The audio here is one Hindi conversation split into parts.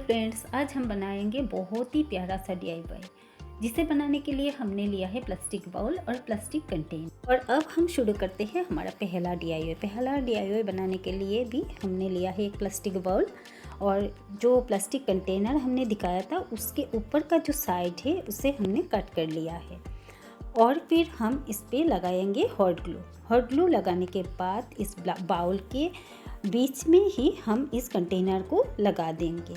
फ्रेंड्स, आज हम बनाएंगे बहुत ही प्यारा सा DIY। जिसे बनाने के लिए हमने लिया है प्लास्टिक बाउल और प्लास्टिक कंटेनर। और अब हम शुरू करते हैं हमारा पहला DIY बनाने के लिए भी हमने लिया है एक प्लास्टिक बाउल और जो प्लास्टिक कंटेनर हमने दिखाया था उसके ऊपर का जो साइड है उसे हमने कट कर लिया है। और फिर हम इस पे लगाएंगे हॉट ग्लू लगाने के बाद इस बाउल के बीच में ही हम इस कंटेनर को लगा देंगे।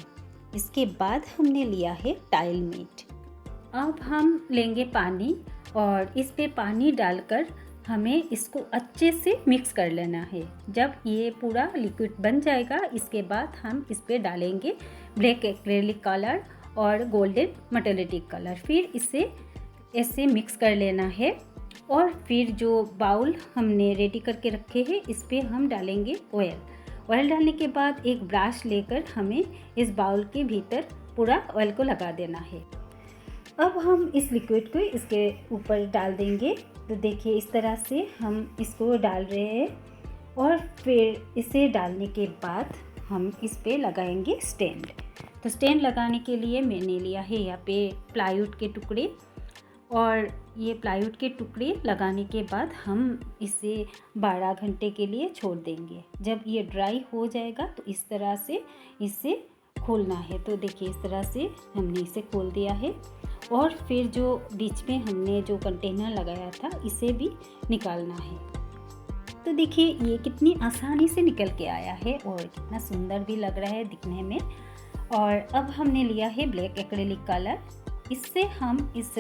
इसके बाद हमने लिया है टाइल मैट। अब हम लेंगे पानी और इस पे पानी डालकर हमें इसको अच्छे से मिक्स कर लेना है। जब ये पूरा लिक्विड बन जाएगा इसके बाद हम इस पे डालेंगे ब्लैक एक्रेलिक कलर और गोल्डन मेटालिक कलर। फिर इसे ऐसे मिक्स कर लेना है और फिर जो बाउल हमने रेडी करके रखे हैं इस पे हम डालेंगे ऑयल डालने के बाद एक ब्रश लेकर हमें इस बाउल के भीतर पूरा ऑयल को लगा देना है। अब हम इस लिक्विड को इसके ऊपर डाल देंगे। तो देखिए इस तरह से हम इसको डाल रहे हैं और फिर इसे डालने के बाद हम इस पे लगाएंगे स्टैंड। तो स्टैंड लगाने के लिए मैंने लिया है यहाँ पे प्लाईवुड के टुकड़े और ये प्लाईवुड के टुकड़े लगाने के बाद हम इसे 12 घंटे के लिए छोड़ देंगे। जब ये ड्राई हो जाएगा तो इस तरह से इसे खोलना है। तो देखिए इस तरह से हमने इसे खोल दिया है और फिर जो बीच में हमने जो कंटेनर लगाया था इसे भी निकालना है। तो देखिए ये कितनी आसानी से निकल के आया है और कितना सुंदर भी लग रहा है दिखने में। और अब हमने लिया है ब्लैक एक्रेलिक कलर। इससे हम इस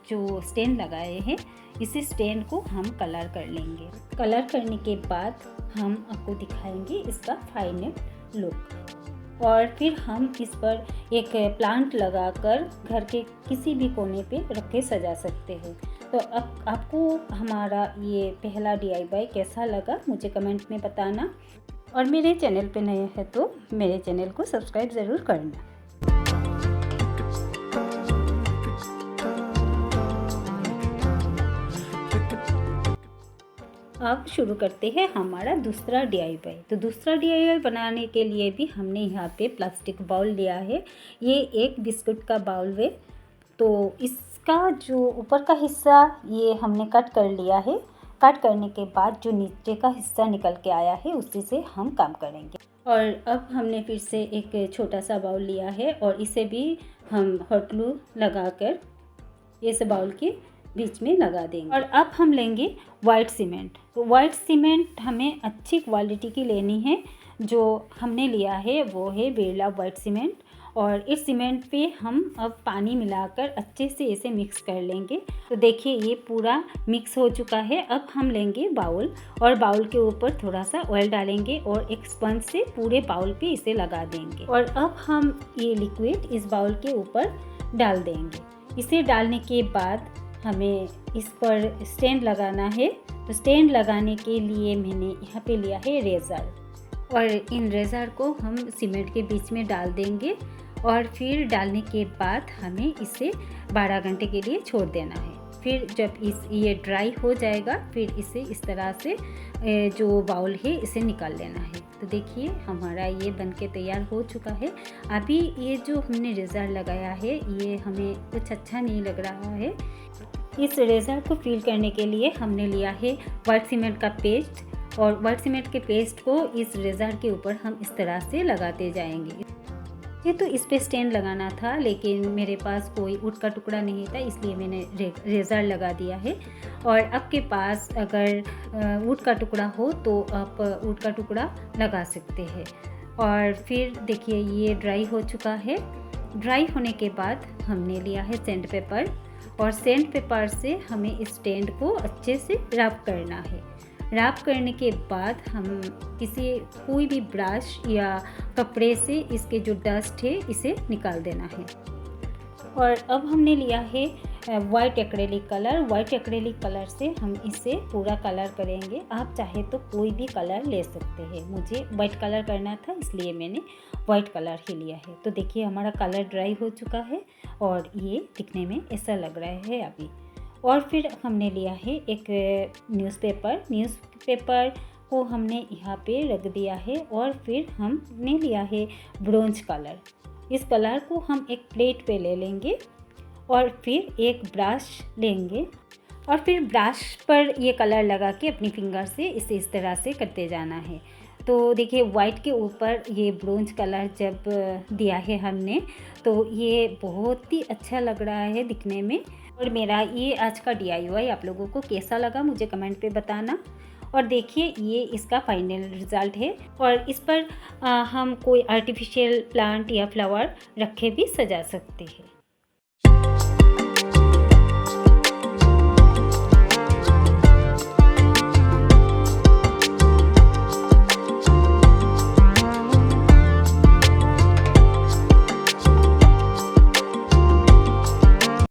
जो स्टैंड लगाए हैं इस स्टैंड को हम कलर कर लेंगे। कलर करने के बाद हम आपको दिखाएंगे इसका फाइनल लुक। और फिर हम इस पर एक प्लांट लगाकर घर के किसी भी कोने पे रख के सजा सकते हैं। तो अब आपको हमारा ये पहला DIY कैसा लगा मुझे कमेंट में बताना और मेरे चैनल पे नए हैं तो मेरे चैनल को सब्सक्राइब ज़रूर करना। अब शुरू करते हैं हमारा दूसरा DIY। तो दूसरा DIY बनाने के लिए भी हमने यहाँ पे प्लास्टिक बाउल लिया है। ये एक बिस्कुट का बाउल है। तो इसका जो ऊपर का हिस्सा ये हमने कट कर लिया है। कट करने के बाद जो नीचे का हिस्सा निकल के आया है उसी से हम काम करेंगे। और अब हमने फिर से एक छोटा सा बाउल लिया है और इसे भी हम हॉट ग्लू लगाकर इस बाउल के बीच में लगा देंगे। और अब हम लेंगे वाइट सीमेंट। तो वाइट सीमेंट हमें अच्छी क्वालिटी की लेनी है। जो हमने लिया है वो है बिरला वाइट सीमेंट और इस सीमेंट पे हम अब पानी मिलाकर अच्छे से इसे मिक्स कर लेंगे। तो देखिए ये पूरा मिक्स हो चुका है। अब हम लेंगे बाउल और बाउल के ऊपर थोड़ा सा ऑयल डालेंगे और एक स्पंज से पूरे बाउल पे इसे लगा देंगे। और अब हम ये लिक्विड इस बाउल के ऊपर डाल देंगे। इसे डालने के बाद हमें इस पर स्टैंड लगाना है। तो स्टैंड लगाने के लिए मैंने यहाँ पे लिया है रेज़र और इन रेज़र को हम सीमेंट के बीच में डाल देंगे और फिर डालने के बाद हमें इसे 12 घंटे के लिए छोड़ देना है। फिर जब ये ड्राई हो जाएगा फिर इसे इस तरह से जो बाउल है इसे निकाल लेना है। तो देखिए हमारा ये बनके तैयार हो चुका है। अभी ये जो हमने रेज़र लगाया है ये हमें कुछ अच्छा नहीं लग रहा है। इस रेज़र को फिल करने के लिए हमने लिया है वाइट सीमेंट का पेस्ट और वाइट सीमेंट के पेस्ट को इस रेज़र के ऊपर हम इस तरह से लगाते जाएंगे। ये तो इस पे स्टैंड लगाना था लेकिन मेरे पास कोई वुड का टुकड़ा नहीं था इसलिए मैंने रेज़र लगा दिया है। और आपके पास अगर वुड का टुकड़ा हो तो आप वुड का टुकड़ा लगा सकते हैं। और फिर देखिए ये ड्राई हो चुका है। ड्राई होने के बाद हमने लिया है सैंड पेपर और सैंड पेपर से हमें इस स्टैंड को अच्छे से रब करना है। रब करने के बाद हम कोई भी ब्रश या कपड़े से इसके जो डस्ट है इसे निकाल देना है। और अब हमने लिया है white acrylic colour. White acrylic colour से हम इसे पूरा कलर करेंगे। आप चाहे तो कोई भी कलर ले सकते हैं। मुझे वाइट कलर करना था इसलिए मैंने वाइट कलर ही लिया है। तो देखिए हमारा कलर ड्राई हो चुका है और ये दिखने में ऐसा लग रहा है अभी। और फिर हमने लिया है एक न्यूज़पेपर को हमने यहाँ पे रख दिया है और फिर हमने लिया है ब्रोंज कलर इस कलर को हम एक प्लेट पे ले लेंगे और फिर एक ब्रश लेंगे और फिर ब्रश पर ये कलर लगा के अपनी फिंगर से इसे इस तरह से करते जाना है। तो देखिए वाइट के ऊपर ये ब्रोंज कलर जब दिया है हमने तो ये बहुत ही अच्छा लग रहा है दिखने में। और मेरा ये आज का DIY आप लोगों को कैसा लगा मुझे कमेंट पे बताना। और देखिए ये इसका फाइनल रिज़ल्ट है और इस पर हम कोई आर्टिफिशियल प्लांट या फ्लावर रख के भी सजा सकते हैं।